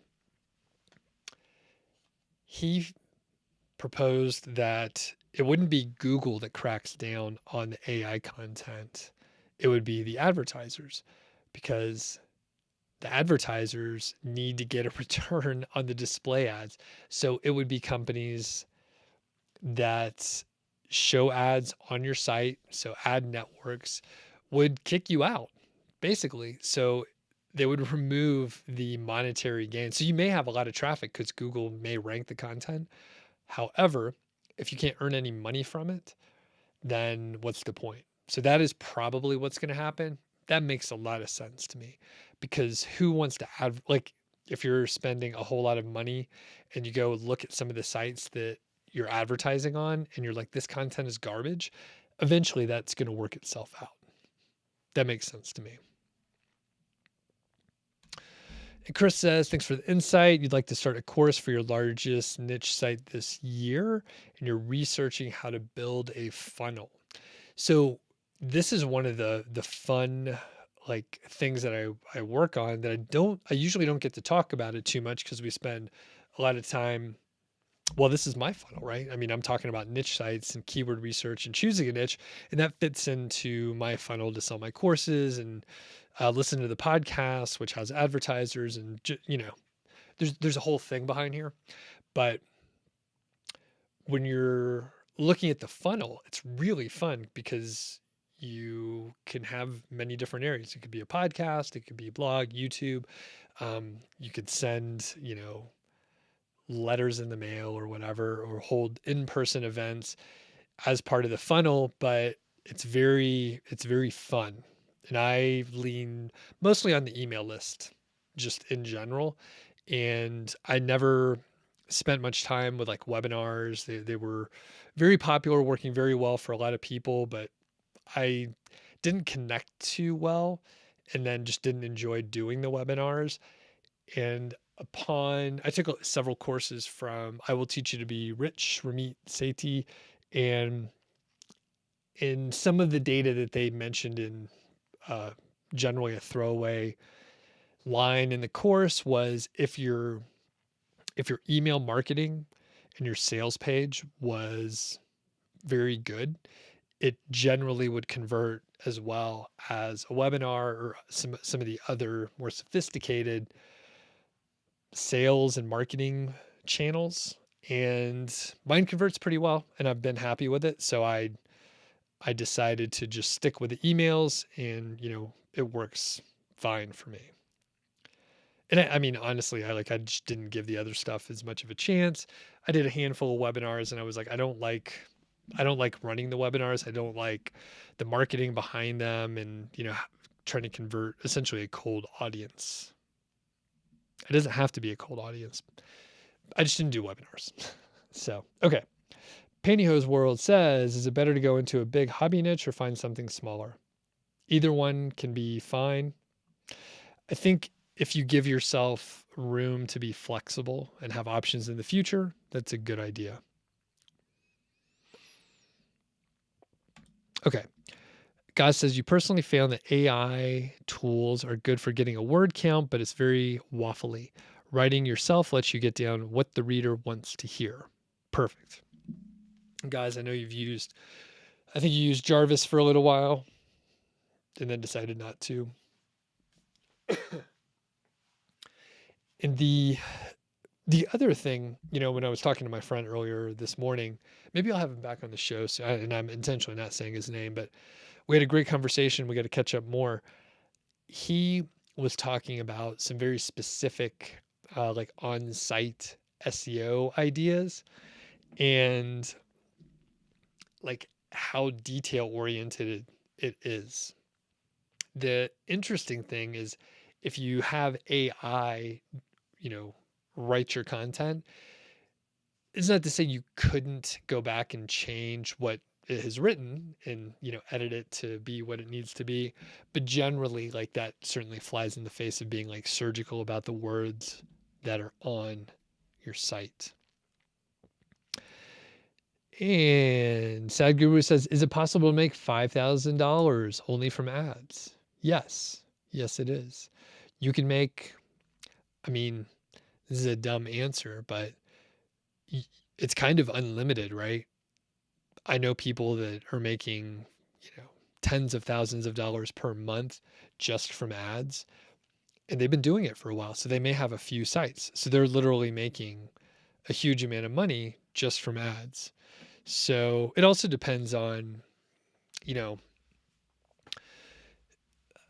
He proposed that it wouldn't be Google that cracks down on the AI content. It would be the advertisers, because the advertisers need to get a return on the display ads. So it would be companies that show ads on your site. So ad networks would kick you out, basically. So they would remove the monetary gain. So you may have a lot of traffic because Google may rank the content. However, if you can't earn any money from it, then what's the point? So that is probably what's going to happen. That makes a lot of sense to me, because who wants to add, if you're spending a whole lot of money and you go look at some of the sites that you're advertising on and you're like, this content is garbage, eventually that's going to work itself out. That makes sense to me. And Chris says, thanks for the insight. You'd like to start a course for your largest niche site this year, and you're researching how to build a funnel. So this is one of the fun things that I work on that I usually don't get to talk about it too much, because we spend a lot of time well, this is my funnel, right? I mean, I'm talking about niche sites and keyword research and choosing a niche, and that fits into my funnel to sell my courses and listen to the podcast, which has advertisers, and there's a whole thing behind here. But when you're looking at the funnel, it's really fun because you can have many different areas. It could be a podcast, it could be a blog, YouTube. You could send, letters in the mail or whatever, or hold in-person events as part of the funnel, but it's very fun. And I lean mostly on the email list just in general. And I never spent much time with like webinars. They were very popular, working very well for a lot of people, but I didn't connect too well and then just didn't enjoy doing the webinars. And I took several courses from I Will Teach You to Be Rich, Ramit Sethi, and in some of the data that they mentioned in uh, generally a throwaway line in the course was if your email marketing and your sales page was very good, it generally would convert as well as a webinar or some of the other more sophisticated sales and marketing channels. And mine converts pretty well, and I've been happy with it. So I decided to just stick with the emails, and it works fine for me. And I mean, honestly, I just didn't give the other stuff as much of a chance. I did a handful of webinars, and I was like, I don't like running the webinars. I don't like the marketing behind them, and trying to convert essentially a cold audience. It doesn't have to be a cold audience. I just didn't do webinars. So, okay. Pantyhose World says, is it better to go into a big hobby niche or find something smaller? Either one can be fine. I think if you give yourself room to be flexible and have options in the future, that's a good idea. Okay. Guy says, you personally found that AI tools are good for getting a word count, but it's very waffly. Writing yourself lets you get down what the reader wants to hear. Perfect. Guys, I know I think you used Jarvis for a little while and then decided not to. And the other thing, when I was talking to my friend earlier this morning, maybe I'll have him back on the show. So, and I'm intentionally not saying his name, but we had a great conversation. We got to catch up more. He was talking about some very specific, like on-site SEO ideas and like how detail oriented it is. The interesting thing is if you have AI, write your content, it's not to say you couldn't go back and change what it has written and, edit it to be what it needs to be. But generally, like that certainly flies in the face of being like surgical about the words that are on your site. And Sad Guru says, is it possible to make $5,000 only from ads? Yes. Yes, it is. You can make, I mean, this is a dumb answer, but it's kind of unlimited, right? I know people that are making, tens of thousands of dollars per month just from ads, and they've been doing it for a while. So they may have a few sites. So they're literally making a huge amount of money just from ads. So it also depends on,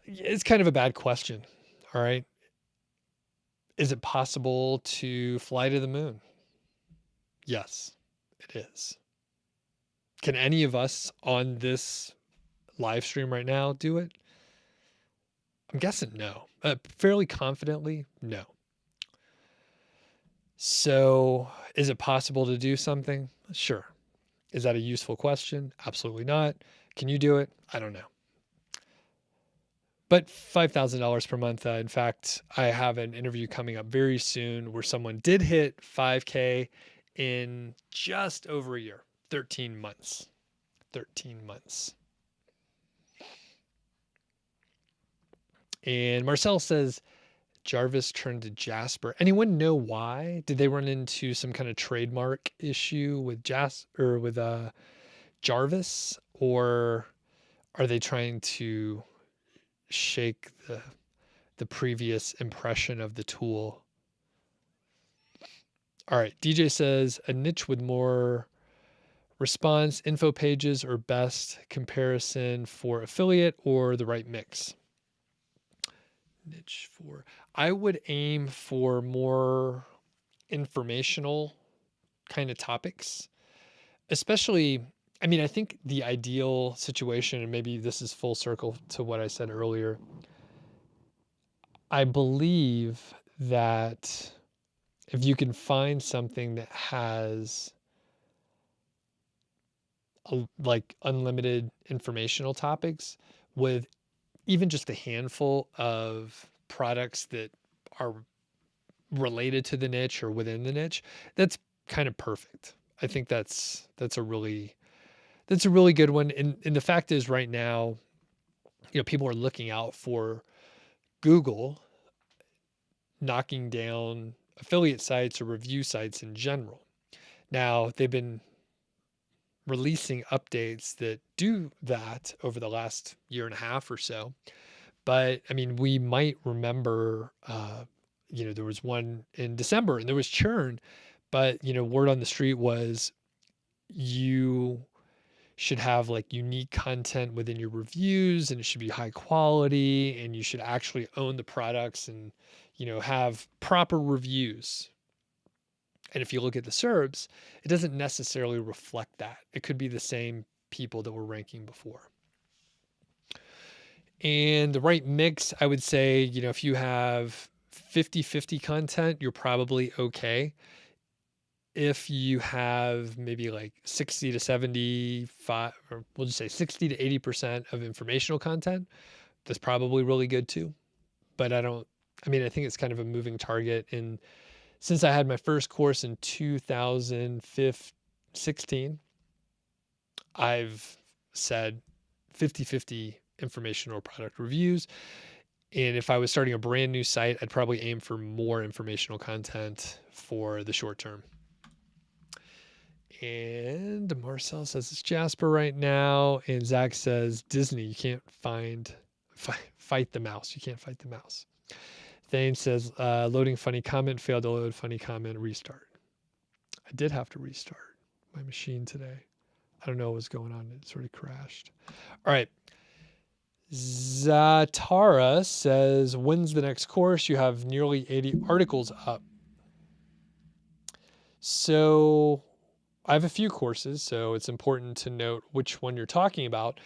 it's kind of a bad question. All right. Is it possible to fly to the moon? Yes, it is. Can any of us on this live stream right now do it? I'm guessing no. Fairly confidently, no. So, is it possible to do something? Sure. Is that a useful question? Absolutely not. Can you do it? I don't know. But $5,000 per month. In fact, I have an interview coming up very soon where someone did hit 5K in just over a year, 13 months. 13 months. And Marcel says, Jarvis turned to Jasper. Anyone know why? Did they run into some kind of trademark issue with Jarvis, or are they trying to shake the previous impression of the tool? All right, DJ says a niche with more response info pages or best comparison for affiliate or the right mix. Niche for, I would aim for more informational kind of topics, especially, I mean, I think the ideal situation, and maybe this is full circle to what I said earlier, I believe that if you can find something that has like unlimited informational topics with even just a handful of products that are related to the niche or within the niche, that's kind of perfect. I think that's a really good one. And the fact is right now, people are looking out for Google knocking down affiliate sites or review sites in general. Now, they've been releasing updates that do that over the last year and a half or so. But I mean, we might remember, there was one in December and there was churn, but word on the street was you should have like unique content within your reviews and it should be high quality and you should actually own the products and, have proper reviews. And if you look at the SERPs, it doesn't necessarily reflect that. It could be the same people that were ranking before. And the right mix, I would say, if you have 50-50 content, you're probably okay. If you have maybe like 60 to 75, or we'll just say 60 to 80% of informational content, that's probably really good too. But I think it's kind of a moving target. And since I had my first course in 2016, I've said 50-50 information or product reviews. And if I was starting a brand new site, I'd probably aim for more informational content for the short term. And Marcel says it's Jasper right now. And Zach says Disney, you can't fight the mouse. You can't fight the mouse. Thane says loading funny comment, failed to load funny comment, restart. I did have to restart my machine today. I don't know what was going on. It sort of crashed. All right. Zatara says, when's the next course? You have nearly 80 articles up. So I have a few courses, so it's important to note which one you're talking about.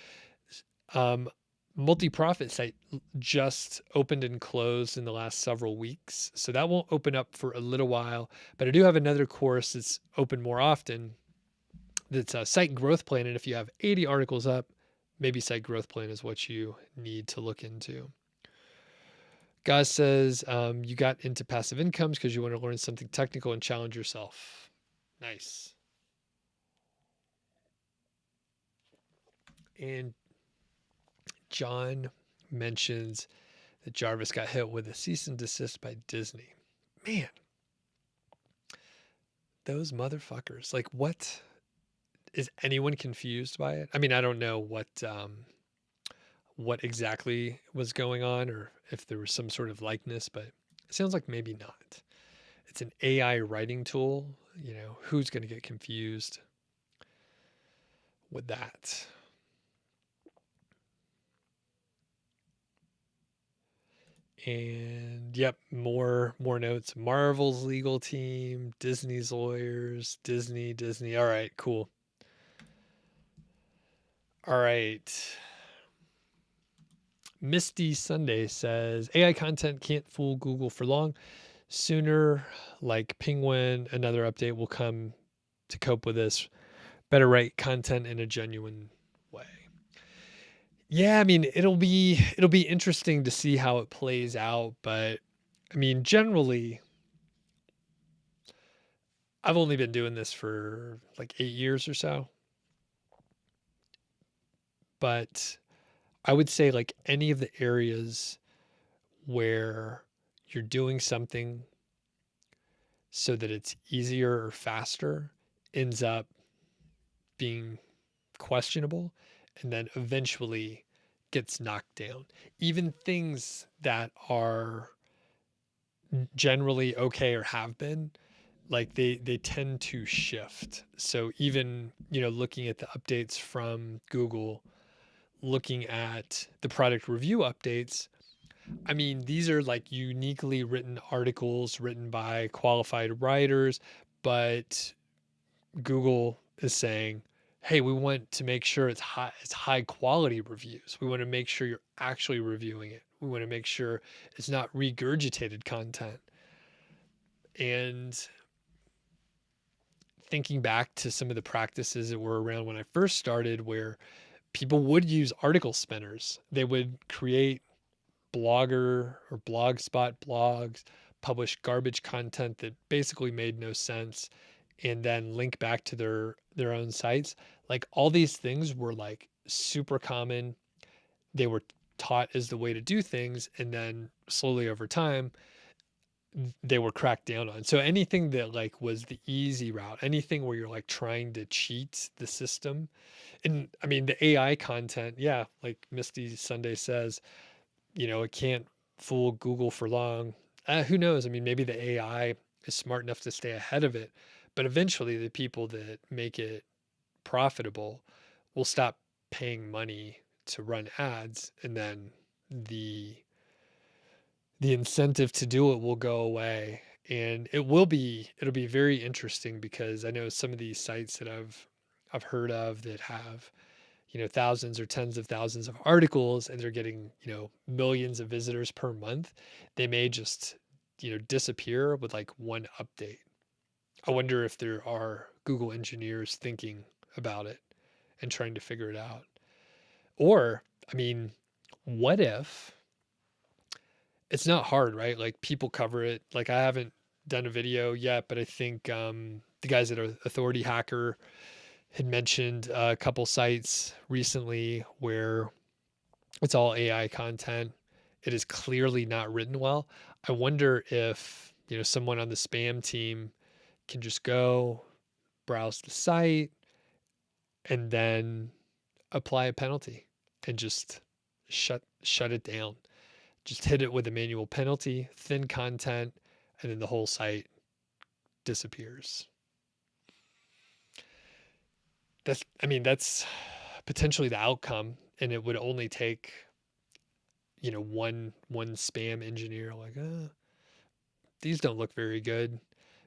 Multi-profit site just opened and closed in the last several weeks, so that won't open up for a little while. But I do have another course that's open more often. That's a site growth plan, and if you have 80 articles up, maybe site growth plan is what you need to look into. Gaz says you got into passive incomes because you want to learn something technical and challenge yourself. Nice. And John mentions that Jarvis got hit with a cease and desist by Disney. Man, those motherfuckers. Like, what? Is anyone confused by it? I mean, I don't know what exactly was going on or if there was some sort of likeness, but it sounds like maybe not. It's an AI writing tool. Who's going to get confused with that? And yep, more notes. Marvel's legal team, Disney's lawyers, Disney. All right, cool. All right. Misty Sunday says AI content can't fool Google for long. Sooner, like Penguin, another update will come to cope with this. Better write content in a genuine way. Yeah, I mean, it'll be interesting to see how it plays out, but I mean, generally, I've only been doing this for like 8 years or so. But I would say like any of the areas where you're doing something so that it's easier or faster ends up being questionable and then eventually gets knocked down. Even things that are generally okay or have been, like they tend to shift. So even, looking at the updates from Google, looking at the product review updates, I mean, these are like uniquely written articles written by qualified writers, but Google is saying, "Hey, we want to make sure it's high quality reviews. We want to make sure you're actually reviewing it. We want to make sure it's not regurgitated content." And thinking back to some of the practices that were around when I first started, where people would use article spinners, they would create Blogger or Blogspot blogs, publish garbage content that basically made no sense, and then link back to their own sites. Like all these things were like super common. They were taught as the way to do things, and then slowly over time they were cracked down on. So anything that like was the easy route, anything where you're like trying to cheat the system. And I mean the AI content, yeah, like Misty Sunday says, it can't fool Google for long. Who knows? I mean, maybe the AI is smart enough to stay ahead of it, but eventually the people that make it profitable will stop paying money to run ads, and then the the incentive to do it will go away. And it'll be very interesting, because I know some of these sites that I've heard of that have, thousands or tens of thousands of articles, and they're getting, millions of visitors per month. They may just, disappear with like one update. I wonder if there are Google engineers thinking about it and trying to figure it out. Or, I mean, what if it's not hard, right? Like people cover it. Like I haven't done a video yet, but I think the guys at Authority Hacker had mentioned a couple sites recently where it's all AI content. It is clearly not written well. I wonder if, someone on the spam team can just go browse the site and then apply a penalty and just shut it down. Just hit it with a manual penalty, thin content, and then the whole site disappears. That's potentially the outcome, and it would only take, one spam engineer like, these don't look very good.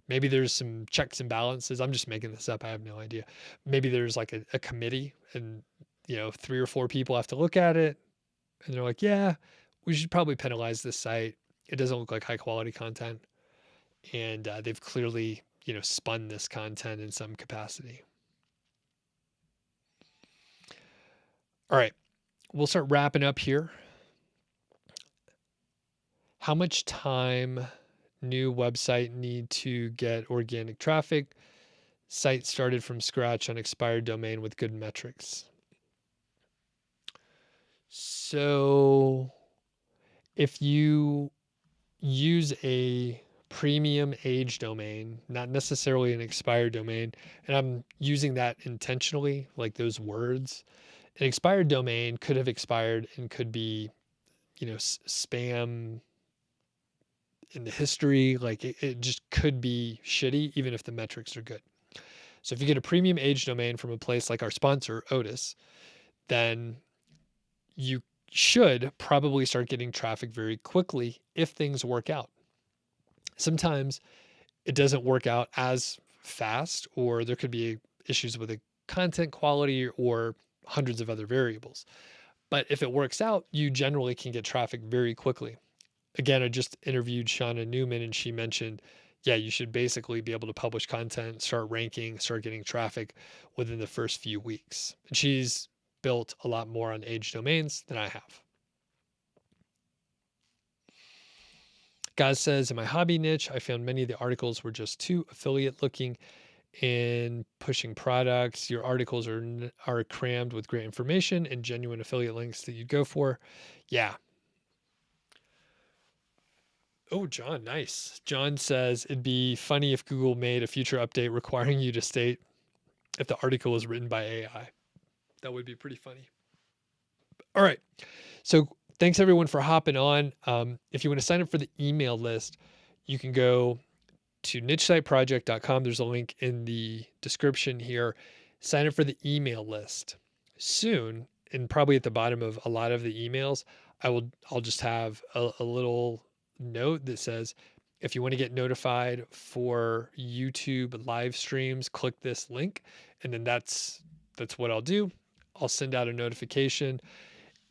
Maybe there's some checks and balances. I'm just making this up. I have no idea. Maybe there's like a committee, and 3 or 4 people have to look at it, and they're like, yeah, we should probably penalize this site. It doesn't look like high quality content, and they've clearly spun this content in some capacity. All right, we'll start wrapping up here. How much time new website need to get organic traffic? Site started from scratch on expired domain with good metrics. So if you use a premium age domain, not necessarily an expired domain, and I'm using that intentionally, like those words, an expired domain could have expired and could be, spam in the history. Like it just could be shitty, even if the metrics are good. So if you get a premium age domain from a place like our sponsor, Odys, then you should probably start getting traffic very quickly if things work out. Sometimes it doesn't work out as fast, or there could be issues with the content quality or hundreds of other variables. But if it works out, you generally can get traffic very quickly. Again, I just interviewed Shauna Newman, and she mentioned, yeah, you should basically be able to publish content, start ranking, start getting traffic within the first few weeks. And she's built a lot more on age domains than I have. Gaz says, in my hobby niche, I found many of the articles were just too affiliate looking in pushing products. Your articles are crammed with great information and genuine affiliate links that you'd go for. Yeah. Oh, John, nice. John says it'd be funny if Google made a future update requiring you to state if the article was written by AI. That would be pretty funny. All right. So thanks everyone for hopping on. If you want to sign up for the email list, you can go to nichesiteproject.com. There's a link in the description here. Sign up for the email list. Soon, and probably at the bottom of a lot of the emails, I'll just have a little note that says, if you want to get notified for YouTube live streams, click this link. And then that's what I'll do. I'll send out a notification.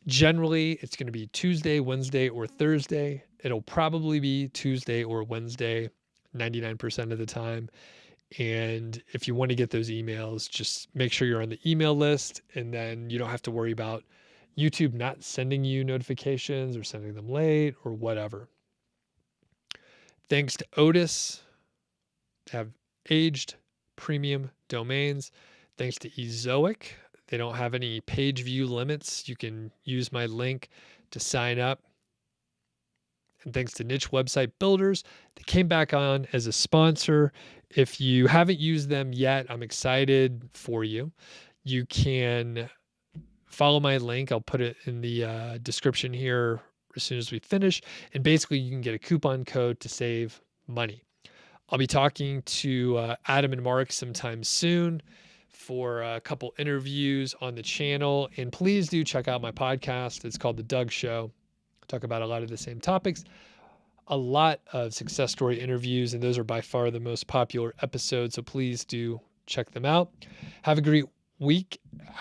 Generally, it's going to be Tuesday, Wednesday, or Thursday. It'll probably be Tuesday or Wednesday 99% of the time. And if you want to get those emails, just make sure you're on the email list, and then you don't have to worry about YouTube not sending you notifications or sending them late or whatever. Thanks to Odys to have aged premium domains. Thanks to Ezoic. They don't have any page view limits. You can use my link to sign up. And thanks to Niche Website Builders, they came back on as a sponsor. If you haven't used them yet, I'm excited for you. You can follow my link. I'll put it in the description here as soon as we finish. And basically, you can get a coupon code to save money. I'll be talking to Adam and Mark sometime soon for a couple interviews on the channel. And please do check out my podcast. It's called The Doug Show. I talk about a lot of the same topics, a lot of success story interviews, and those are by far the most popular episodes. So please do check them out. Have a great week.